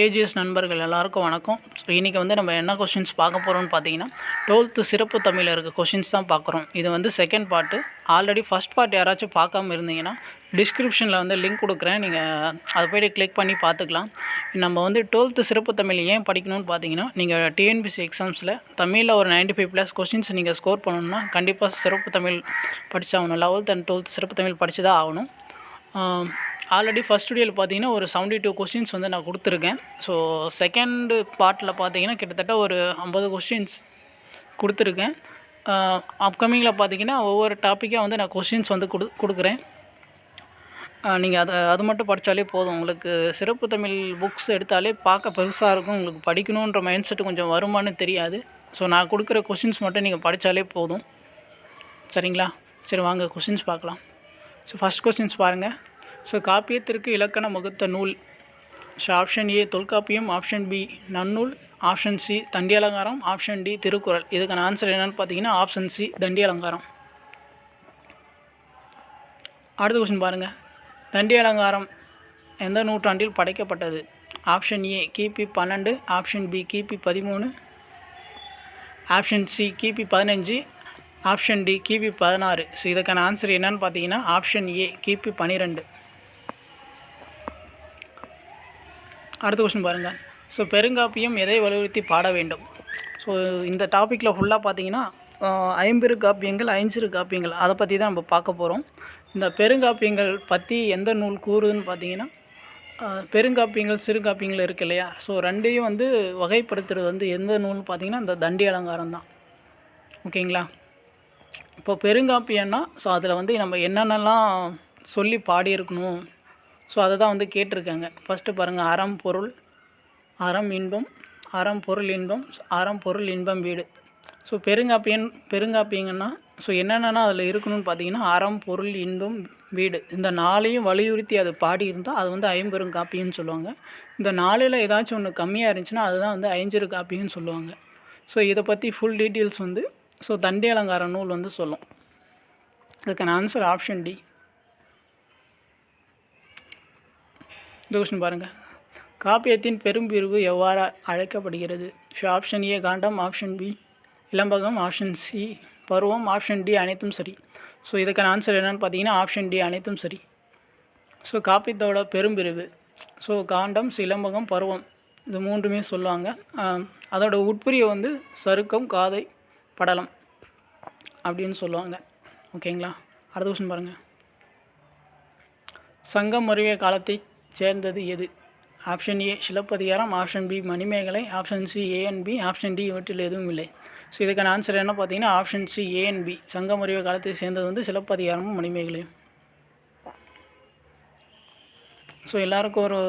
AGS நண்பர்கள் எல்லாருக்கும் வணக்கம். ஸோ இன்றைக்கி வந்து நம்ம என்ன கொஷின்ஸ் பார்க்க போகிறோம்னு பார்த்தீங்கன்னா 12th சிறப்பு தமிழில் இருக்க கொஷின்ஸ் தான் பார்க்குறோம். இது வந்து second part. Already first part யாராச்சும் பார்க்காம இருந்தீங்கன்னா டிஸ்கிரிப்ஷனில் வந்து லிங்க் கொடுக்குறேன், நீங்கள் அதை போய்ட்டு கிளிக் பண்ணி பார்த்துக்கலாம். நம்ம வந்து 12th சிறப்பு தமிழ் ஏன் படிக்கணும்னு பார்த்தீங்கன்னா, நீங்கள் டிஎன்பிஎஸ்சி எக்ஸாம்ஸில் தமிழில் ஒரு 95+ கொஷின்ஸ் நீங்கள் ஸ்கோர் பண்ணணும்னா கண்டிப்பாக சிறப்பு தமிழ் படித்தாகணும். 11th and 12th சிறப்பு தமிழ் படித்து தான் ஆகணும். ஆல்ரெடி ஃபஸ்ட் வீடியோவில் பார்த்தீங்கன்னா ஒரு 72 கொஷின்ஸ் வந்து நான் கொடுத்துருக்கேன். ஸோ செகண்டு பார்ட்டில் பார்த்தீங்கன்னா கிட்டத்தட்ட ஒரு 50 கொஷின்ஸ் கொடுத்துருக்கேன். அப்கமிங்கில் பார்த்தீங்கன்னா ஒவ்வொரு டாப்பிக்காக வந்து நான் கொஷின்ஸ் வந்து கொடுக்குறேன். நீங்கள் அது மட்டும் படித்தாலே போதும். உங்களுக்கு சிறப்பு தமிழ் புக்ஸ் எடுத்தாலே பார்க்க பெருசாக இருக்கும். உங்களுக்கு படிக்கணுன்ற மைண்ட் செட்டு கொஞ்சம் வருமானு தெரியாது. ஸோ நான் கொடுக்குற கொஷின்ஸ் மட்டும் நீங்கள் படித்தாலே போதும். சரிங்களா? சரி, வாங்க கொஷின்ஸ் பார்க்கலாம். ஸோ ஃபஸ்ட் கொஸ்டின்ஸ் பாருங்கள். ஸோ காப்பியத்திற்கு இலக்கணம் வகுத்த நூல். So option A Tolkappiyam, option B Nannul, option C Dandi Alankaram, option D Thirukkural. இதுக்கான ஆன்சர் என்னென்னு பார்த்தீங்கன்னா ஆப்ஷன் சி தண்டி அலங்காரம். அடுத்த கொஸ்டின் பாருங்கள். தண்டி அலங்காரம் எந்த நூற்றாண்டில் படைக்கப்பட்டது? ஆப்ஷன் ஏ கிபி 12, ஆப்ஷன் பி கிபி 13, ஆப்ஷன் சி கிபி 15, ஆப்ஷன் டி கிபி 16. ஸோ இதுக்கான ஆன்சர் என்னன்னு பார்த்தீங்கன்னா ஆப்ஷன் ஏ கிபி 12. அடுத்த கொஸ்டின் பாருங்கள். ஸோ பெருங்காப்பியம் எதை வலியுறுத்தி பாட வேண்டும்? ஸோ இந்த டாப்பிக்கில் ஃபுல்லாக பார்த்தீங்கன்னா ஐம்பெரு காப்பியங்கள், ஐஞ்சிறு காப்பியங்கள் அதை பற்றி தான் நம்ம பார்க்க போகிறோம். இந்த பெருங்காப்பியங்கள் பற்றி எந்த நூல் கூறுதுன்னு பார்த்தீங்கன்னா, பெருங்காப்பியங்கள் சிறுகாப்பியங்கள் இருக்குது இல்லையா? ஸோ ரெண்டையும் வந்து வகைப்படுத்துறது வந்து எந்த நூல்னு பார்த்தீங்கன்னா இந்த தண்டி அலங்காரம் தான். ஓகேங்களா? இப்போ பெருங்காப்பியன்னா ஸோ அதில் வந்து நம்ம என்னென்னலாம் சொல்லி பாடியிருக்கணும், ஸோ அதை தான் வந்து கேட்டிருக்காங்க. ஃபஸ்ட்டு பாருங்கள். அறம் பொருள், அறம் இன்பம், அறம் பொருள் இன்பம், அறம் பொருள் இன்பம் வீடு. ஸோ பெருங்காப்பியங்கன்னா ஸோ என்னென்னா அதில் இருக்கணும்னு பார்த்தீங்கன்னா அறம் பொருள் இன்பம் வீடு, இந்த நாளையும் வலியுறுத்தி அது பாடியிருந்தால் அது வந்து ஐம்பெருங்காப்பியம்னு சொல்லுவாங்க. இந்த நாளில் ஏதாச்சும் ஒன்று கம்மியாக இருந்துச்சுன்னா அதுதான் வந்து ஐஞ்சிறு காப்பியம்னு சொல்லுவாங்க. ஸோ இதை பற்றி ஃபுல் டீட்டெயில்ஸ் வந்து ஸோ தண்டி அலங்கார நூல் வந்து சொல்லும். இதுக்கான ஆன்சர் ஆப்ஷன் டி. இந்த கொஸ்டின் பாருங்கள். காப்பியத்தின் பெரும்பிரிவு எவ்வாறு அழைக்கப்படுகிறது? ஸோ ஆப்ஷன் ஏ காண்டம், ஆப்ஷன் பி இலம்பகம், ஆப்ஷன் சி பருவம், ஆப்ஷன் டி அனைத்தும் சரி. ஸோ இதுக்கான ஆன்சர் என்னென்னு பார்த்தீங்கன்னா ஆப்ஷன் டி அனைத்தும் சரி. ஸோ காப்பியத்தோட பெரும்பிரிவு ஸோ காண்டம், இலம்பகம், பருவம் இது மூன்றுமே சொல்லுவாங்க. அதோட உட்பிரிவு வந்து சருக்கம், காதை, படலம் அப்படின்னு சொல்லுவாங்க. ஓகேங்களா? அடுத்த கொஸ்டின் பாருங்கள். சங்கம் மருவிய காலத்தை சேர்ந்தது எது? Option A Silappatikaram, option B Manimekalai, option C A and B, option D இவற்றில் எதுவும் இல்லை. ஸோ இதுக்கான ஆன்சர் என்ன பார்த்தீங்கன்னா ஆப்ஷன் சி ஏஎன்பி. சங்கம் மருவிய காலத்தை சேர்ந்தது வந்து சிலப்பதிகாரமும் மணிமேகலையும். ஸோ எல்லாருக்கும் ஒரு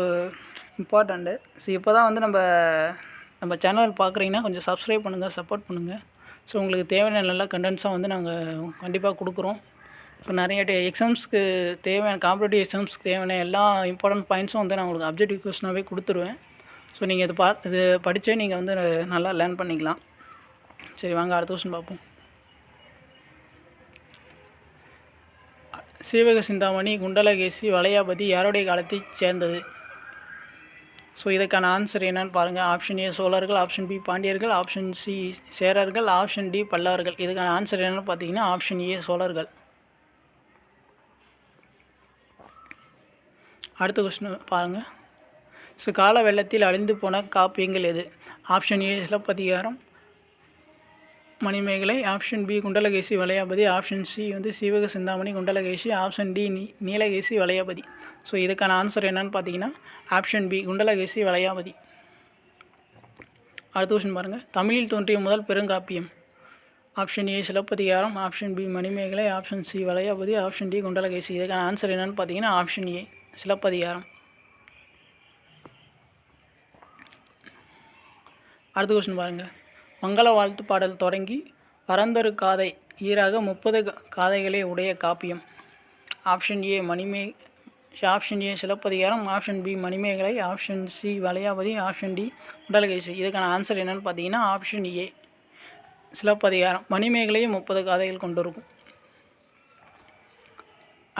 இம்பார்ட்டண்ட்டு. ஸோ இப்போ தான் வந்து நம்ம சேனல் பார்க்குறீங்கன்னா கொஞ்சம் சப்ஸ்கிரைப் பண்ணுங்கள், சப்போர்ட் பண்ணுங்கள். ஸோ உங்களுக்கு தேவையான நல்ல கண்டென்ட்ஸாக வந்து நாங்கள் கண்டிப்பாக கொடுக்குறோம். ஸோ நிறைய எக்ஸாம்ஸ்க்கு தேவையான காம்படிட்டிவ் எக்ஸாம்ஸ்க்கு தேவையான எல்லா இம்பார்ட்டன்ட் பாயிண்ட்ஸும் வந்து நான் உங்களுக்கு அப்ஜெக்டிவ் கொஸ்டினாகவே கொடுத்துருவேன். ஸோ நீங்கள் இது படித்தே நீங்கள் வந்து நல்லா லேர்ன் பண்ணிக்கலாம். சரி, வாங்க அடுத்த கொஸ்டின் பார்ப்போம். சீவக சிந்தாமணி, குண்டலகேசி, வளையாபதி யாருடைய காலத்தை சேர்ந்தது? ஸோ இதுக்கான ஆன்சர் என்னன்னு பாருங்கள். ஆப்ஷன் ஏ சோழர்கள், ஆப்ஷன் பி பாண்டியர்கள், ஆப்ஷன் சி சேரர்கள், ஆப்ஷன் டி பல்லவர்கள். இதுக்கான ஆன்சர் என்னென்னு பார்த்தீங்கன்னா ஆப்ஷன் ஏ சோழர்கள். அடுத்த கொஸ்டின் பாருங்கள். ஸோ கால வெள்ளத்தில் அழிந்து போன காப்பியங்கள் எது? Option A Silappathikaram, Manimekalai, option B Kundalakesi, Valayapathi, option C வந்து Seevaka Chintamani, Kundalakesi, option D Neelakesi, Valayapathi. So இதுக்கான ஆன்சர் என்னன்னு பார்த்தீங்கன்னா ஆப்ஷன் பி குண்டலகேசி, வளையாபதி. அடுத்த கொஸ்டின் பாருங்கள். தமிழில் தோன்றிய முதல் பெருங்காப்பியம். Option A Silappatikaram, option B Manimekalai, option C Valayapathi, option D Kundalakesi. இதுக்கான ஆன்சர் என்னன்னு பார்த்தீங்கன்னா ஆப்ஷன் ஏ சிலப்பதிகாரம். அடுத்த கொஸ்டின் பாருங்கள். மங்கள வாழ்த்து பாடல் தொடங்கி பரந்தரு காதை ஈராக 30 காதைகளை உடைய காப்பியம். Option A option A Silappatikaram, option B Manimekalai, option C Valayapathi, option D Kundalakesi. இதுக்கான ஆன்சர் என்னென்னு பார்த்தீங்கன்னா ஆப்ஷன் ஏ சிலப்பதிகாரம். மணிமேகலையும் 30 காதைகள் கொண்டிருக்கும்.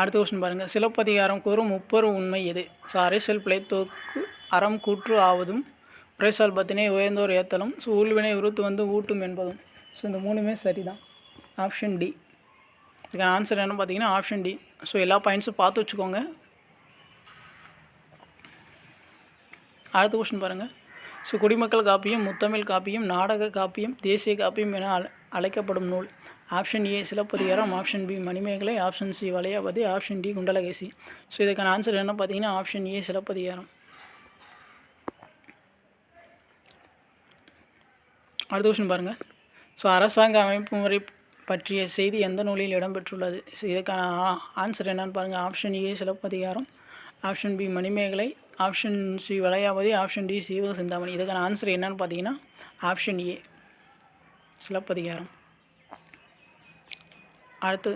அடுத்த கொஸ்டின் பாருங்கள். சிலப்பதிகாரம் கூறும் முப்பெரும் உண்மை எது? ஸோ அரசியல் பிழைத்தோக்கு அறம் கூற்று ஆவதும் உரைசால் பத்தினை உயர்ந்தோர் ஏத்தலும். ஸோ ஊழ்வினை உருத்து வந்து ஊட்டும் என்பதும். ஸோ இந்த 3மே சரி தான். Option D. இதுக்கான ஆன்சர் என்ன பார்த்தீங்கன்னா ஆப்ஷன் டி. ஸோ எல்லா பாயிண்ட்ஸும் பார்த்து வச்சுக்கோங்க. அடுத்த கொஸ்டின் பாருங்கள். ஸோ குடிமக்கள் காப்பியம், முத்தமிழ் காப்பியம், நாடக காப்பியம், தேசிய காப்பியம் என அழைக்கப்படும் நூல். Option A Silappatikaram, option B Manimekalai, option C Valayapathi, option D Kundalakesi. So இதுக்கான ஆன்சர் என்ன பார்த்தீங்கன்னா ஆப்ஷன் ஏ சிலப்பதிகாரம். அடுத்த கொஸ்டின் பாருங்கள். ஸோ அரசாங்க அமைப்பு முறை பற்றிய செய்தி எந்த நூலில் இடம்பெற்றுள்ளது? ஸோ இதுக்கான ஆன்சர் என்னன்னு பாருங்கள். Option A Silappatikaram, option B Manimekalai, option C Valayapathi, option D Seevaka Chintamani. இதுக்கான ஆன்சர் என்னன்னு பார்த்தீங்கன்னா ஆப்ஷன் ஏ சிலப்பதிகாரம். அடுத்து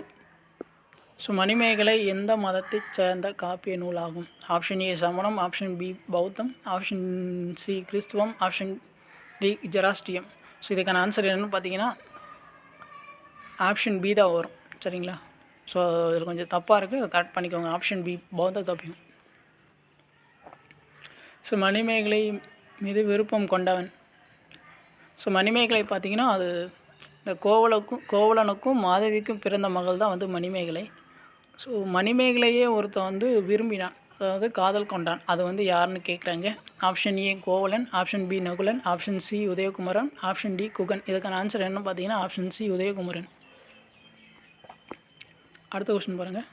ஸோ மணிமேகலை எந்த மதத்தைச் சேர்ந்த காப்பிய நூலாகும்? ஆப்ஷன் ஏ சமணம், ஆப்ஷன் பி பௌத்தம், ஆப்ஷன் சி கிறிஸ்துவம், ஆப்ஷன் டி ஜெராஸ்ட்ரியம். ஸோ இதுக்கான ஆன்சர் என்னென்னு பார்த்தீங்கன்னா ஆப்ஷன் பி தான் வரும். சரிங்களா? ஸோ இதில் கொஞ்சம் தப்பாக இருக்குது, அதை கரெக்ட் பண்ணிக்கோங்க. ஆப்ஷன் பி பௌத்த காப்பியம். ஸோ மணிமேகலை மீது விருப்பம் கொண்டவன். ஸோ மணிமேகலை பார்த்திங்கன்னா அது இந்த கோவலனுக்கும் மாதவிக்கும் பிறந்த மகள் தான் வந்து மணிமேகலை. ஸோ மணிமேகலையே ஒருத்தன் வந்து விரும்பினான், அதாவது காதல் கொண்டான். அது வந்து யாருன்னு கேட்குறாங்க. Option A Kovalan, option B Nakulan, option C Udayakumaran, option D Guhan. இதுக்கான ஆன்சர் என்ன பார்த்தீங்கன்னா ஆப்ஷன் சி உதயகுமரன். அடுத்த கொஸ்டின் பாருங்கள்.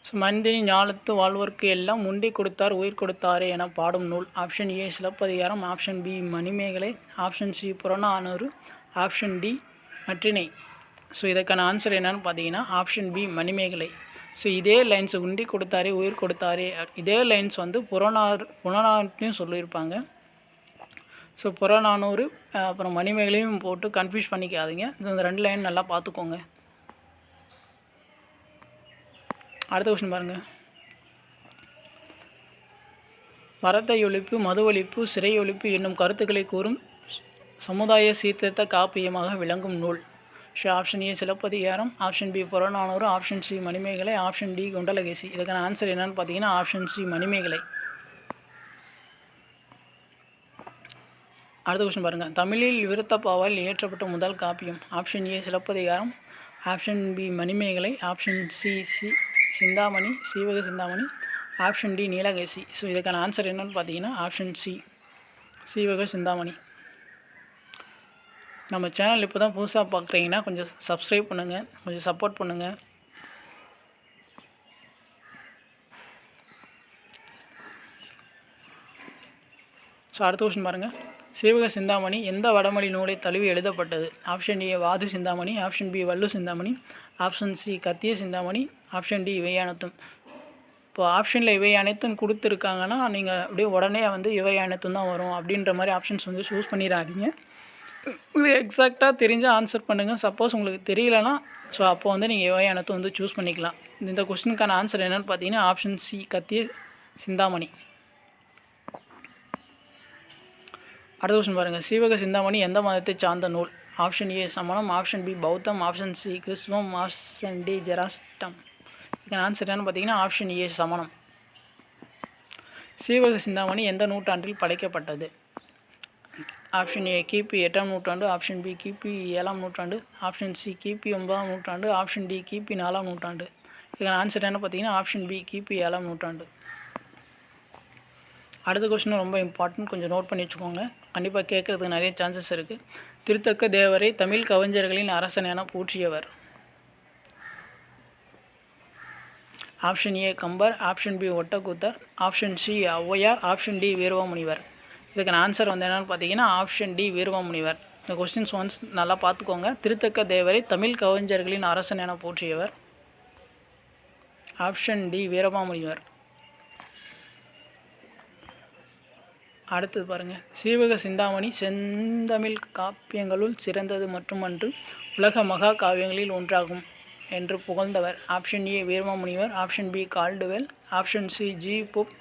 ஸோ மனிதனி ஞாலத்து வாழ்வோர்க்கு எல்லாம் உண்டி கொடுத்தார் உயிர் கொடுத்தாரே என பாடும் நூல். Option A Silappatikaram, option B Manimekalai, option C Purananuru, option D Natrinai. So இதுக்கான ஆன்சர் என்னன்னு பார்த்தீங்கன்னா ஆப்ஷன் பி மணிமேகலை. ஸோ இதே லைன்ஸ் உண்டி கொடுத்தாரே உயிர் கொடுத்தாரே, இதே லைன்ஸ் வந்து புறநானூறுலையும் சொல்லியிருப்பாங்க. ஸோ புறநானூறு அப்புறம் மணிமேகலையும் போட்டு கன்ஃபியூஸ் பண்ணிக்காதீங்க. இந்த 2 லைன் நல்லா பார்த்துக்கோங்க. அடுத்த கொஸ்டின் பாருங்கள். மரத்தை ஒழிப்பு, மது ஒழிப்பு, சிறை ஒழிப்பு என்னும் கருத்துக்களை கூறும் சமுதாய சீர்திருத்த காப்பியமாக விளங்கும் நூல். So option A Silappatikaram, option B Purananuru, option C Manimekalai, option D Kundalakesi. இதுக்கான ஆன்சர் என்னன்னு பார்த்தீங்கன்னா ஆப்ஷன் சி மணிமேகலை. அடுத்த கொஸ்டின் பாருங்கள். தமிழில் விருத்தப்பாவால் இயற்றப்பட்ட முதல் காப்பியம். Option A Silappatikaram, option B Manimekalai, option C Chintamani Seevaka Chintamani, option D Neelakesi. So இதுக்கான ஆன்சர் என்னன்னு பார்த்தீங்கன்னா ஆப்ஷன் சி சீவக சிந்தாமணி. நம்ம சேனல் இப்போ தான் புதுசாக பார்க்குறீங்கன்னா கொஞ்சம் சப்ஸ்கிரைப் பண்ணுங்கள், கொஞ்சம் சப்போர்ட் பண்ணுங்கள். ஸோ அடுத்த கொஸ்டின் பாருங்கள். சீவக சிந்தாமணி எந்த வடமொழி நூலை தழுவி எழுதப்பட்டது? ஆப்ஷன் ஏ வாது சிந்தாமணி, ஆப்ஷன் பி வள்ளு Chintamani, option C Gadya Chintamani, option D இவை அனைத்தும். இப்போ ஆப்ஷனில் இவை அனைத்தும் கொடுத்துருக்காங்கன்னா நீங்கள் அப்படியே உடனே வந்து இவை அனைத்தும் தான் வரும் அப்படின்ற மாதிரி ஆப்ஷன்ஸ் வந்து சூஸ் பண்ணிடாதீங்க. உங்களுக்கு எக்ஸாக்டாக தெரிஞ்ச ஆன்சர் பண்ணுங்கள். சப்போஸ் உங்களுக்கு தெரியலனா ஸோ அப்போ வந்து நீங்கள் இவை அனைத்தும் வந்து சூஸ் பண்ணிக்கலாம். இந்த கொஸ்டினுக்கான ஆன்சர் என்னென்னு பார்த்தீங்கன்னா ஆப்ஷன் சி கத்திய சிந்தாமணி. அடுத்த கொஸ்டின் பாருங்கள். சீவக சிந்தாமணி எந்த மதத்தை சார்ந்த நூல்? ஆப்ஷன் ஏ சமணம், ஆப்ஷன் பி பௌத்தம், ஆப்ஷன் சி கிறிஸ்துவம், ஆப்ஷன் டி ஜெராஸ்ட்ரம். இதுக்கான ஆன்சர் என்னன்னு பார்த்தீங்கன்னா ஆப்ஷன் ஏ சமணம். சீவக சிந்தாமணி எந்த நூற்றாண்டில் படைக்கப்பட்டது? ஆப்ஷன் ஏ கிபி 8ஆம் நூற்றாண்டு, ஆப்ஷன் பி கிபி 7ஆம் நூற்றாண்டு, ஆப்ஷன் சி கிபி 9ஆம் நூற்றாண்டு, ஆப்ஷன் டி கிபி 4ஆம் நூற்றாண்டு. இதுக்கான ஆன்சர் என்ன பார்த்தீங்கன்னா ஆப்ஷன் பி கிபி 7ஆம் நூற்றாண்டு. அடுத்த கொஸ்டின் ரொம்ப இம்பார்ட்டன்ட், கொஞ்சம் நோட் பண்ணி வச்சுக்கோங்க. கண்டிப்பாக கேட்குறதுக்கு நிறைய சான்சஸ் இருக்குது. திருத்தக்க தேவரை தமிழ் கவிஞர்களின் அரசன் என போற்றியவர்? Option A Kambar, option B Ottakoothar, option C Avvaiyar, option D Veeramamunivar. இதுக்கான ஆன்சர் வந்து என்னென்னு பார்த்தீங்கன்னா ஆப்ஷன் டி வீரமாமுனிவர். இந்த கொஸ்டின்ஸ் ஒன்ஸ் நல்லா பார்த்துக்கோங்க. திருத்தக்க தேவரை தமிழ் கவிஞர்களின் அரசன் என போற்றியவர்? Option D Veeramamunivar. அடுத்தது பாருங்கள். சீவக சிந்தாமணி செந்தமிழ் காப்பியங்களுள் சிறந்தது மட்டுமன்று உலக மகா காவியங்களில் ஒன்றாகும் என்று புகழ்ந்தவர்? Option A Veeramamunivar, option B Caldwell, option C G Pope,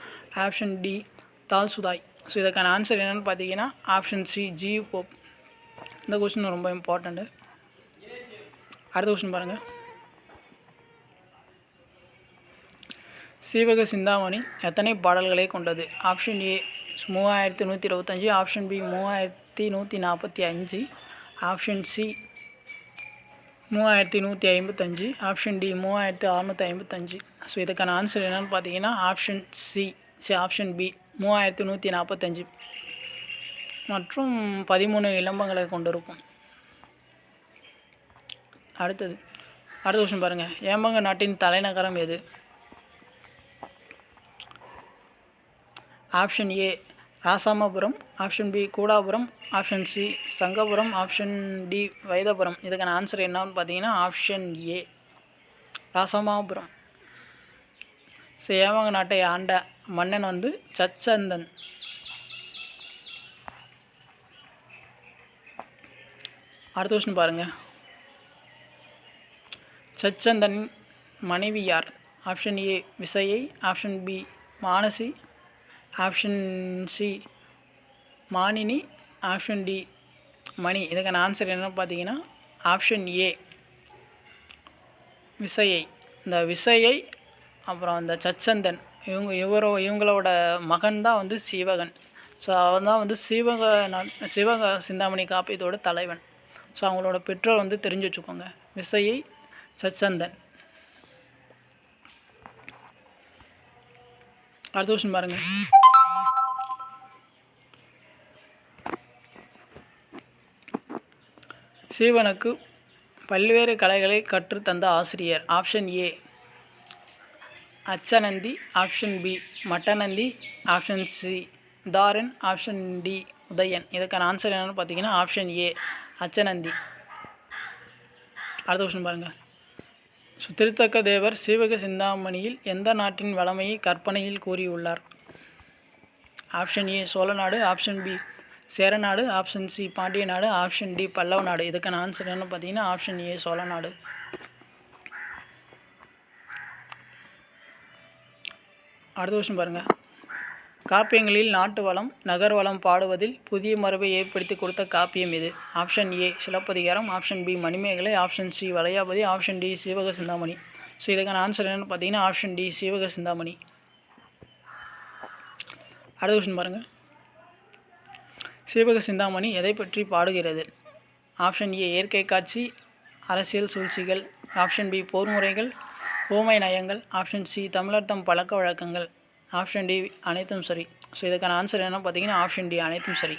option D Tolstoy. So இதுக்கான ஆன்சர் என்னென்னு பார்த்தீங்கன்னா ஆப்ஷன் சி ஜி போப். இந்த கொஸ்டின் ரொம்ப இம்பார்ட்டண்ட்டு. அடுத்த கொஸ்டின் பாருங்கள். சீவக சிந்தாமணி எத்தனை பாடல்களை கொண்டது? Option A 3125, option B 3145, option C 3155, option D 3655. So இதுக்கான ஆன்சர் என்னென்னு பார்த்தீங்கன்னா ஆப்ஷன் ஆப்ஷன் பி 3145 மற்றும் 13 இலம்பங்களை கொண்டிருக்கும். அடுத்த கொஸ்டின் பாருங்கள். ஏமங்க நாட்டின் தலைநகரம் எது? Option A Rajamapuram, option B Koodapuram, option C Sangapuram, option D Vaidapuram. இதுக்கான ஆன்சர் என்னன்னு பார்த்தீங்கன்னா ஆப்ஷன் ஏ ராசாமாபுரம். ஸோ ஏமங்க நாட்டை ஆண்ட மன்னன் வந்து சச்சந்தன். அடுத்த கொஸ்டின் பாருங்கள். சச்சந்தன் மனைவி யார்? Option A Visayai, option B Manasi, option C Manini, option D Mani. இதுக்கான ஆன்சர் என்னென்னு பார்த்தீங்கன்னா ஆப்ஷன் ஏ விசயை. இந்த விசயை அப்புறம் அந்த சச்சந்தன் இவங்களோட மகன் தான் வந்து சீவகன். ஸோ அவன் தான் வந்து சிவக சிந்தாமணி காப்பியத்தோட தலைவன். ஸோ அவங்களோட பெற்றோர் வந்து தெரிஞ்சு வச்சுக்கோங்க, விசயை, சச்சந்தன். அடுத்த கொஸ்டின் பாருங்கள். சீவனுக்கு பல்வேறு கலைகளை கற்றுத்தந்த ஆசிரியர்? Option A Achchanandi, option B Mattanandi, option C Tharan, option D Udayan. இதுக்கான ஆன்சர் என்னென்னு பார்த்தீங்கன்னா ஆப்ஷன் ஏ அச்சநந்தி. அடுத்த கொஸ்டின் பாருங்கள். திருத்தக்க தேவர் சீவக சிந்தாமணியில் எந்த நாட்டின் வளமையை கற்பனையில் கூறியுள்ளார்? Option A Chola Nadu, option B Chera Nadu, option C Pandya Nadu, option D Pallava நாடு. இதுக்கான ஆன்சர் என்ன பார்த்தீங்கன்னா ஆப்ஷன் ஏ சோழநாடு. அடுத்த கொஸ்டின் பாருங்கள். காப்பியங்களில் நாட்டு வளம் நகர் வளம் பாடுவதில் புதிய மரபை ஏற்படுத்தி கொடுத்த காப்பியம் இது? Option A Silappatikaram, option B Manimekalai, option C Valayapathi, option D Seevaka Chintamani. So இதுக்கான ஆன்சர் என்னென்னு பார்த்தீங்கன்னா ஆப்ஷன் டி சீவக சிந்தாமணி. அடுத்த கொஸ்டின் பாருங்கள். சீவக சிந்தாமணி எதை பற்றி பாடுகிறது? ஆப்ஷன் ஏ இயற்கை காட்சி, அரசியல் சூழ்ச்சிகள், ஆப்ஷன் பி போர் முறைகள், ஓமை நயங்கள், ஆப்ஷன் சி தமிழர் தம் பழக்க வழக்கங்கள், ஆப்ஷன் டி அனைத்தும் சரி. ஸோ இதுக்கான ஆன்சர் என்ன பார்த்தீங்கன்னா ஆப்ஷன் டி அனைத்தும் சரி.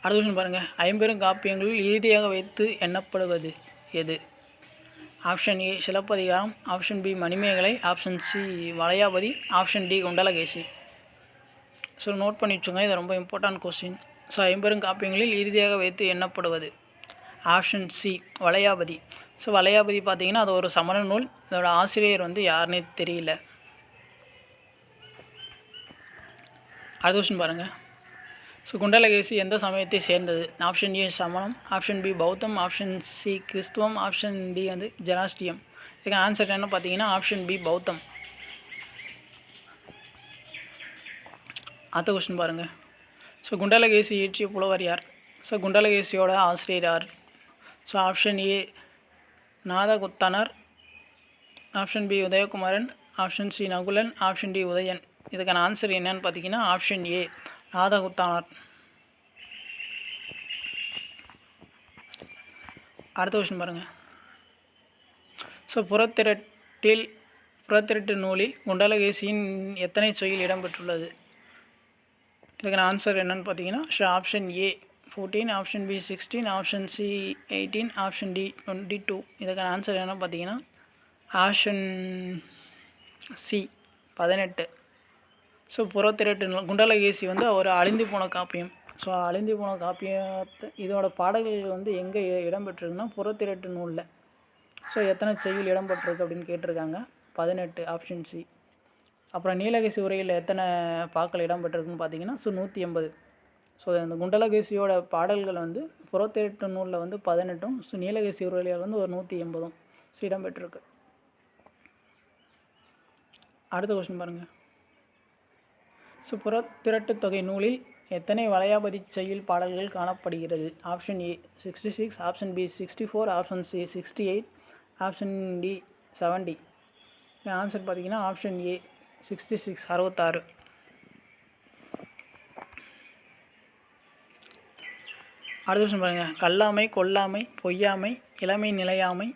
அடுத்த கொஸ்டின் பாருங்கள். ஐம்பெரும் காப்பியங்களில் இறுதியாக வைத்து எண்ணப்படுவது எது? Option A Silappatikaram, option B Manimekalai, option C Valayapathi, option D Kundalakesi. So note பண்ணி வச்சுங்க, இது ரொம்ப இம்பார்ட்டன்ட் கொஸ்டின். ஸோ ஐம்பெரும் காப்பியங்களில் இறுதியாக வைத்து எண்ணப்படுவது option C Valayapathi. So Valayapathi பார்த்தீங்கன்னா அது ஒரு சமண நூல். இதோட ஆசிரியர் வந்து யாருன்னே தெரியல. அடுத்த கொஸ்டின் பாருங்கள். ஸோ குண்டலகேசி எந்த சமயத்தை சேர்ந்தது? ஆப்ஷன் ஏ சமணம், ஆப்ஷன் பி பௌத்தம், ஆப்ஷன் சி கிறிஸ்துவம், ஆப்ஷன் டி வந்து ஜெராஸ்டியம். இதுக்கு ஆன்சர் என்ன பார்த்தீங்கன்னா ஆப்ஷன் பி பௌத்தம். அடுத்த கொஸ்டின் பாருங்கள். ஸோ குண்டலகேசி இயற்றிய புலவர் யார்? ஸோ குண்டலகேசியோட ஆசிரியர் யார்? So option A Nathakuthanar, option B Udayakumaran, option C Nakulan, option D Udayan. இதுக்கான ஆன்சர் என்னன்னு பார்த்தீங்கன்னா ஆப்ஷன் ஏ நாதகுத்தனர். அடுத்த கொஸ்டின் பாருங்கள். ஸோ புறத்திரட்டு நூலில் குண்டலகேசியின் எத்தனை சொல் இடம்பெற்றுள்ளது? இதுக்கான ஆன்சர் என்னன்னு பார்த்தீங்கன்னா option A 14, option B 16, option C 18, option D 22. இதுக்கான ஆன்சர் என்ன பார்த்தீங்கன்னா ஆப்ஷன் சி 18. ஸோ புறத்திரட்டு நூல் குண்டலகேசி வந்து ஒரு அழிந்து போன காப்பியம். ஸோ அழிந்து போன காப்பியத்தை இதோட பாடல்கள் வந்து எங்கே இடம்பெற்றிருக்குன்னா புறத்திரட்டு நூலில். ஸோ எத்தனை செய்யுள் இடம்பெற்றிருக்கு அப்படின்னு கேட்டிருக்காங்க. 18, ஆப்ஷன் சி. அப்புறம் நீலகேசி உரையில் எத்தனை பாக்கள் இடம்பெற்றிருக்குன்னு பார்த்தீங்கன்னா 180. ஸோ இந்த குண்டலகேசியோட பாடல்கள் வந்து புறத்திரட்டு நூலில் வந்து 18, ஸோ நீலகேசி உரையில் வந்து ஒரு 180 ஸோ இடம்பெற்றிருக்கு. அடுத்த கொஸ்டின் பாருங்கள். ஸோ புறத்திரட்டு தொகை நூலில் எத்தனை வளையாபதி செய்யுள் பாடல்கள் காணப்படுகிறது? Option A 66, option B 64, option C 68, option D 70. Answer பார்த்தீங்கன்னா ஆப்ஷன் ஏ 66, 66. அடுத்த விஷயம் பாருங்கள். கல்லாமை, கொல்லாமை, பொய்யாமை, இளமை நிலையாமை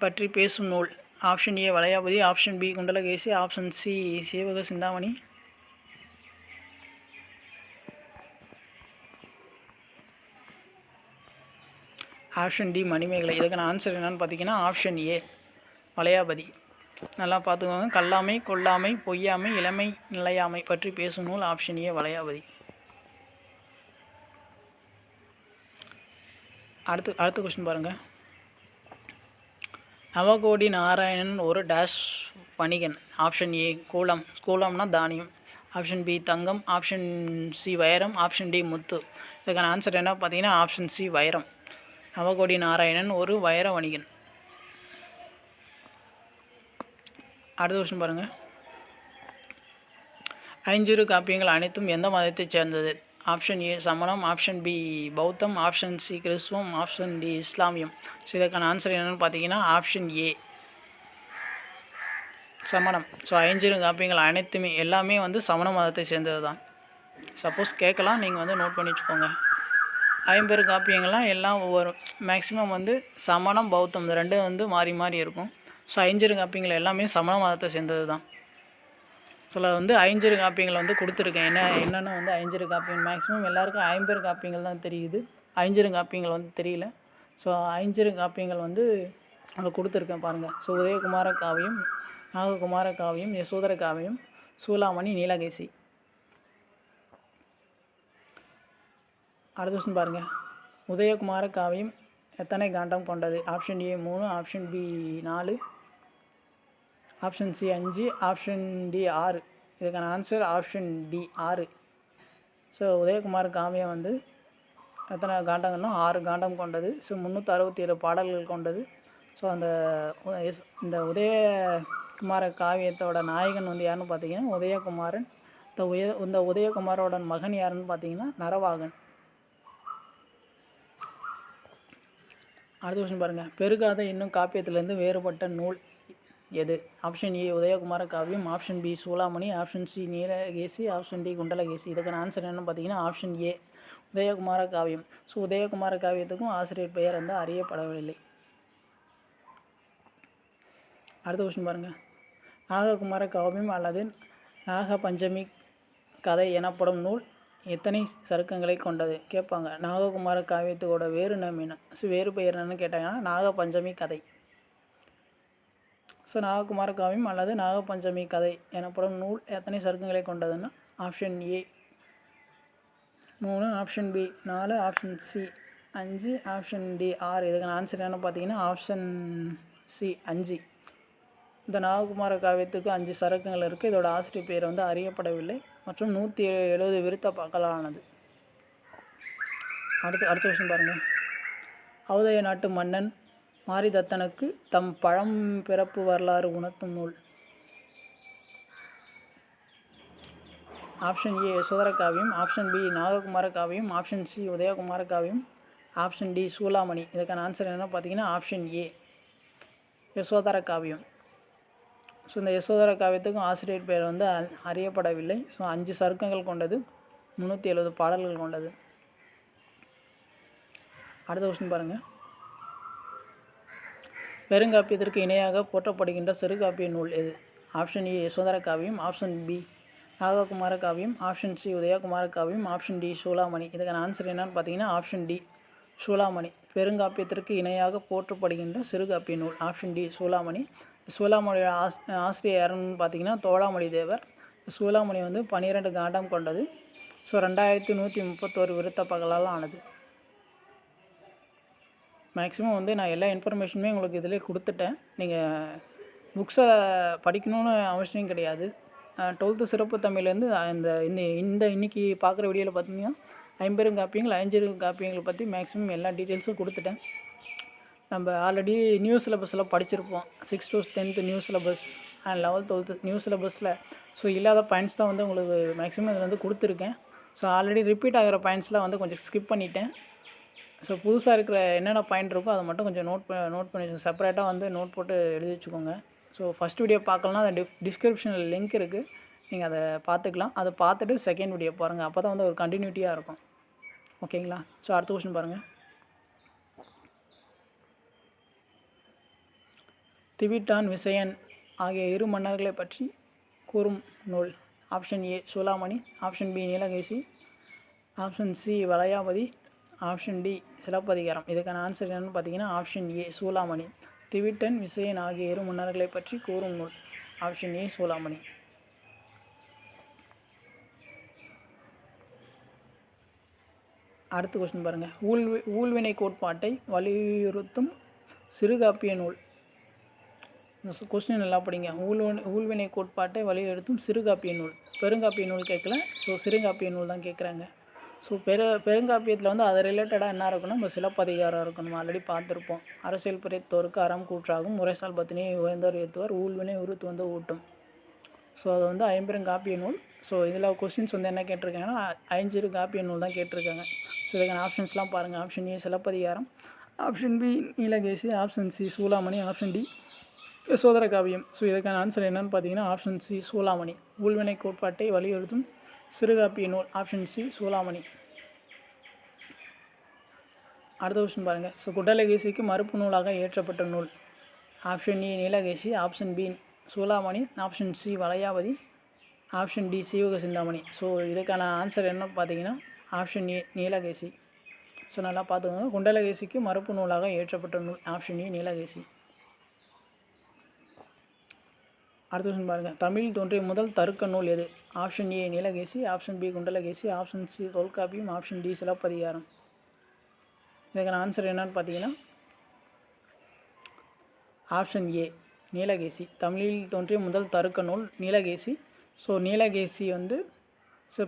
பற்றி பேசும் நூல். Option A Valayapathi, option B Kundalakesi, option C Seevaka Chintamani, option D Manimekalai. இதுக்கான ஆன்சர் என்னென்னு பார்த்தீங்கன்னா ஆப்ஷன் ஏ வளையாபதி. நல்லா பார்த்துக்கோங்க. கல்லாமை, கொல்லாமை, பொய்யாமை, இளமை நிலையாமை பற்றி பேசும் நூல் ஆப்ஷன் ஏ வளையாபதி. அடுத்த கொஸ்டின் பாருங்கள். நவகோடி நாராயணன் ஒரு டேஷ் வணிகன். ஆப்ஷன் ஏ கூலம், கூலம்னா தானியம். ஆப்ஷன் பி தங்கம், ஆப்ஷன் சி வைரம், ஆப்ஷன் டி முத்து. இதுக்கான ஆன்சர் என்ன பார்த்தீங்கன்னா ஆப்ஷன் சி வைரம். நவகோடி நாராயணன் ஒரு வைர வணிகன். அடுத்த கொஸ்டின் பாருங்கள். ஐஞ்சிறு காப்பியங்கள் அனைத்தும் எந்த மதத்தைச் சேர்ந்தது? ஆப்ஷன் ஏ சமணம், ஆப்ஷன் பி பௌத்தம், ஆப்ஷன் சி கிறிஸ்துவம், ஆப்ஷன் டி இஸ்லாமியம். ஸோ இதற்கான ஆன்சர் என்னென்னு பார்த்தீங்கன்னா ஆப்ஷன் ஏ சமணம். ஸோ ஐஞ்சிறு காப்பியங்கள் அனைத்துமே எல்லாமே வந்து சமண மதத்தை சேர்ந்தது தான். சப்போஸ் கேட்கலாம், நீங்கள் வந்து நோட் பண்ணி வச்சுக்கோங்க. ஐம்பெரு காப்பியங்கள்லாம் எல்லாம் ஒவ்வொரு மேக்ஸிமம் வந்து சமணம் பௌத்தம் இந்த ரெண்டும் வந்து மாறி மாறி இருக்கும். ஸோ ஐஞ்சிறு காப்பியங்கள் எல்லாமே சமண மதத்தை சேர்ந்தது தான். சில வந்து ஐஞ்சிறு காப்பியங்கள் வந்து கொடுத்துருக்கேன். என்னென்னா வந்து ஐஞ்சிறு காப்பியங்கள் மேக்ஸிமம் எல்லாருக்கும் ஐம்பெரு காப்பியங்கள் தான் தெரியுது, ஐஞ்சிறு காப்பியங்கள் வந்து தெரியல. ஸோ ஐஞ்சிறு காப்பியங்கள் வந்து அங்கே கொடுத்துருக்கேன் பாருங்கள். ஸோ உதயகுமார காவியம், நாககுமார காவியம், யசோதர காவியம், சூலாமணி, நீலகேசி. அடுத்த கொஸ்டின் பாருங்கள். உதயகுமார காவியம் எத்தனை காண்டம் கொண்டது? Option A 3, option B 4, option C 5, option D 6. இதுக்கான answer option D 6. So Udayakumar காவியம் வந்து எத்தனை காண்டங்கள்னா 6 காண்டம் கொண்டது. ஸோ 367 பாடல்கள் கொண்டது. ஸோ இந்த உதயகுமார காவியத்தோட நாயகன் வந்து யாருன்னு பார்த்தீங்கன்னா உதயகுமாரன். இந்த உதயகுமாரோட மகன் யாருன்னு பார்த்தீங்கன்னா நரவாகன். அடுத்த கொஸ்டின் பாருங்கள். பெருகாத இன்னும் காப்பியத்திலேருந்து வேறுபட்ட நூல் எது? Option A Udayakumara Kaviyam, option B Choolamani, option C Neelakesi, option D Kundalakesi. இதுக்கான ஆன்சர் என்னென்னு பார்த்தீங்கன்னா option A Udayakumara Kaviyam. So Udayakumar காவியத்துக்கும் ஆசிரியர் பெயர் வந்து அறியப்படவில்லை. அடுத்த கொஸ்டின் பாருங்கள். நாககுமார காவியம் அல்லது நாகபஞ்சமி கதை எனப்படும் நூல் எத்தனை சருக்கங்களை கொண்டது? கேட்பாங்க. நாககுமார காவியத்தோட வேறு என்ன, ஸோ வேறு பெயர் என்னன்னு கேட்டாங்கன்னா நாகபஞ்சமி கதை. ஸோ நாககுமார காவியம் அல்லது நாகபஞ்சமி கதை எனப்படும் நூல் எத்தனை சருக்கங்களை கொண்டதுன்னா option A 3, option B 4, option C 5, option D 6. இதுக்கான ஆன்சர் என்ன பார்த்தீங்கன்னா ஆப்ஷன் சி 5. இந்த நாககுமார காவியத்துக்கு 5 சருக்கங்கள் இருக்குது. இதோட ஆசிரியர் பெயர் வந்து அறியப்படவில்லை மற்றும் 170 விருத்த பாக்களானது. அடுத்த கொஸ்டின் பாருங்கள். ஔதய நாட்டு மன்னன் மாரிதத்தனுக்கு தம் பழம் பிறப்பு வரலாறு உணர்த்தும் நூல். ஆப்ஷன் ஏ யசோதர காவியம், ஆப்ஷன் பி நாககுமார காவியம், option C Udayakumar Kaviyam, option D Soolamani. இதுக்கான ஆன்சர் என்ன பார்த்தீங்கன்னா ஆப்ஷன் ஏ யசோதர காவியம். ஸோ இந்த யசோதர காவியத்துக்கும் ஆசிரியர் பெயர் வந்து அறியப்படவில்லை. ஸோ 5 சருக்கங்கள் கொண்டது, 370 பாடல்கள் கொண்டது. அடுத்த கொஸ்டின் பாருங்கள். பெருங்காப்பியத்திற்கு இணையாக போற்றப்படுகின்ற சிறுகாப்பிய நூல் எது? ஆப்ஷன் ஏ யசோதர காவியம், ஆப்ஷன் பி நாககுமார காவியம், option C Udayakumar Kaviyam, option D Soolamani. இதுக்கான ஆன்சர் என்னன்னு பார்த்தீங்கன்னா ஆப்ஷன் டி சூலாமணி. பெருங்காப்பியத்திற்கு இணையாக போற்றப்படுகின்ற சிறுகாப்பிய நூல் ஆப்ஷன் டி சூலாமணி. சூலாமணியோட ஆசிரியர் யாருன்னு பார்த்தீங்கன்னா தோளாமொழி தேவர். சூலாமணி வந்து 12 காண்டம் கொண்டது. ஸோ 2131 விருத்த பகலால் ஆனது. மேக்ஸிமம் வந்து நான் எல்லா இன்ஃபர்மேஷனுமே உங்களுக்கு இதிலே கொடுத்துட்டேன். நீங்கள் புக்ஸை படிக்கணும்னு அவசியம் கிடையாது. 12th சிறப்பு தமிழ்லேருந்து இந்த இன்றைக்கி பார்க்குற வீடியோவில் பார்த்தீங்கன்னா ஐம்பெருங்காப்பியங்கள், ஐஞ்சிறு காப்பியங்களை பற்றி மேக்ஸிமம் எல்லா டீட்டெயில்ஸும் கொடுத்துட்டேன். நம்ம ஆல்ரெடி நியூ சிலபஸில் படிச்சிருப்போம். 6th to 10th new syllabus and 11th 12th new சிலபஸில். ஸோ இல்லாத பாயிண்ட்ஸ் தான் வந்து உங்களுக்கு மேக்ஸிமம் இதில் வந்து கொடுத்துருக்கேன். ஸோ ஆல்ரெடி ரிப்பீட் ஆகிற பாயிண்ட்ஸ்லாம் வந்து கொஞ்சம் ஸ்கிப் பண்ணிட்டேன். ஸோ புதுசாக இருக்கிற என்னென்ன பாயிண்ட் இருக்கோ அதை மட்டும் கொஞ்சம் நோட் பண்ணி வச்சுக்கோங்க. செப்பரேட்டாக வந்து நோட் போட்டு எழுதி வச்சுக்கோங்க. ஸோ ஃபஸ்ட் வீடியோ பார்க்கலன்னா அந்த டிஸ்கிரிப்ஷனில் லிங்க் இருக்குது, நீங்கள் அதை பார்த்துக்கலாம். அதை பார்த்துட்டு செகண்ட் வீடியோ பாருங்கள். அப்போ தான் வந்து ஒரு கண்டினியூட்டியாக இருக்கும். ஓகேங்களா? ஸோ அடுத்த கொஸ்டின் பாருங்கள். திவிட்டான் விசயன் ஆகிய இரு மன்னர்களை பற்றி கூறும் நூல். Option A Choolamani, option B Neelakesi, option C Valayapathi, option D Silappatikaram. இதுக்கான ஆன்சர் என்னென்னு பார்த்தீங்கன்னா ஆப்ஷன் ஏ சூளாமணி. திவிட்டன் விசயன் ஆகிய இரு மன்னர்களை பற்றி கூறும் நூல். Option A Soolamani. அடுத்த கொஸ்டின் பாருங்கள். ஊழ்வினை கோட்பாட்டை வலியுறுத்தும் சிறுகாப்பிய நூல். இந்த கொஸ்டின் நல்லா படிங்க. ஊழ்வினை கோட்பாட்டை வலியுறுத்தும் சிறுகாப்பிய நூல். பெருங்காப்பிய நூல் கேட்கல, ஸோ சிறுகாப்பிய நூல் தான் கேட்குறாங்க. ஸோ பெருங்காப்பியத்தில் வந்து அது ரிலேட்டடாக என்ன இருக்குன்னா நம்ம சிலப்பதிகாரம் இருக்கும். நம்ம ஆல்ரெடி பார்த்துருப்போம். அரசியல் புரைத்தோருக்கு அறம் கூற்றாகும், முறைசால் பத்தினியை உயர்ந்தோர் ஏற்றுவார், ஊழ்வினை உருத்து வந்து ஊட்டும். ஸோ அது வந்து ஐம்பெருங்காப்பிய நூல். ஸோ இதில் கொஸ்டின்ஸ் வந்து என்ன கேட்டிருக்காங்கன்னா 5 காப்பிய நூல் தான் கேட்டிருக்காங்க. ஸோ இதுக்கான ஆப்ஷன்ஸ்லாம் பாருங்கள். Option A Silappatikaram, option B Neelakesi, option C Choolamani, option D Yasodhara Kaviyam. So இதுக்கான ஆன்சர் என்னென்னு பார்த்தீங்கன்னா ஆப்ஷன் சி சூளாமணி. ஊழ்வினை கோட்பாட்டை வலியுறுத்தும் சிறுகாப்பிய நூல். Option C Soolamani. அடுத்த கொஸ்டின் பாருங்கள். ஸோ குண்டலகேசிக்கு மறுப்பு நூலாக இயற்றப்பட்ட நூல். Option A Neelakesi, option B Choolamani, option C Valayapathi, option D Seevaka Chintamani. So இதுக்கான ஆன்சர் என்னன்னு பார்த்தீங்கன்னா ஆப்ஷன் ஏ நீலகேசி. ஸோ நல்லா பார்த்துக்கோங்க. குண்டலகேசிக்கு மறுப்பு நூலாக இயற்றப்பட்ட நூல். Option A Neelakesi. அடுத்த கொஸ்டின் பாருங்கள். தமிழில் தோன்றிய முதல் தருக்க நூல் எது? Option A Neelakesi, option B Kundalakesi, option C Tolkappiyam, option D Silappatikaram. இதுக்கான ஆன்சர் என்னன்னு பார்த்தீங்கன்னா ஆப்ஷன் ஏ நீலகேசி. தமிழில் தோன்றிய முதல் தருக்க நூல் நீலகேசி. ஸோ நீலகேசி வந்து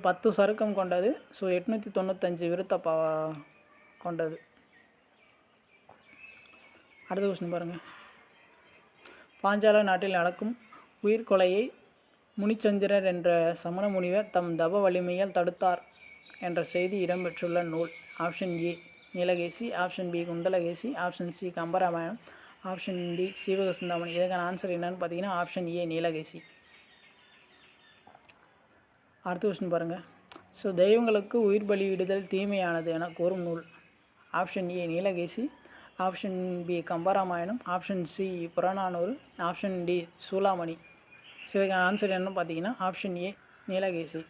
10 சருக்கம் கொண்டது. ஸோ 895 விருத்த கொண்டது. அடுத்த கொஸ்டின் பாருங்கள். பாஞ்சால நாட்டில் நடக்கும் உயிர்கொலையை முனிச்சந்திரர் என்ற சமண முனிவர் தம் தப வலிமையால் தடுத்தார் என்ற செய்தி இடம்பெற்றுள்ள நூல். Option A Neelakesi, option B Kundalakesi, option C Kambaramayanam, option D Seevaka Chintamani. இதுக்கான ஆன்சர் என்னன்னு பார்த்தீங்கன்னா ஆப்ஷன் ஏ நீலகேசி. அடுத்த கொஸ்டின் பாருங்கள். ஸோ தெய்வங்களுக்கு உயிர் பலியிடுதல் தீமையானது என கூறும் நூல். Option A Neelakesi, option B Kambaramayanam, option C Purananuru, option D Choolamani. So இதுக்கான ஆன்சர் என்னன்னு பார்த்தீங்கன்னா ஆப்ஷன் ஏ நீலகேசி.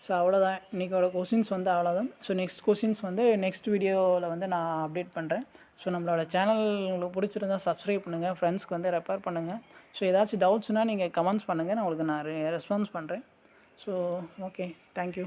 ஸோ அவ்வளோதான் இன்றைக்கோட கொஸ்டின்ஸ் வந்து அவ்வளோதான். ஸோ நெக்ஸ்ட் கொஸ்டின்ஸ் வந்து நெக்ஸ்ட் வீடியோவில் வந்து நான் அப்டேட் பண்ணுறேன். ஸோ நம்மளோட சேனல் உங்களுக்கு பிடிச்சிருந்தா சப்ஸ்கிரைப் பண்ணுங்கள், ஃப்ரெண்ட்ஸ்க்கு வந்து ரெஃபர் பண்ணுங்கள். ஸோ ஏதாச்சும் டவுட்ஸ்னால் நீங்கள் கமெண்ட்ஸ் பண்ணுங்கள், நான் உங்களுக்கு ரெஸ்பான்ஸ் பண்ணுறேன். So okay, thank you.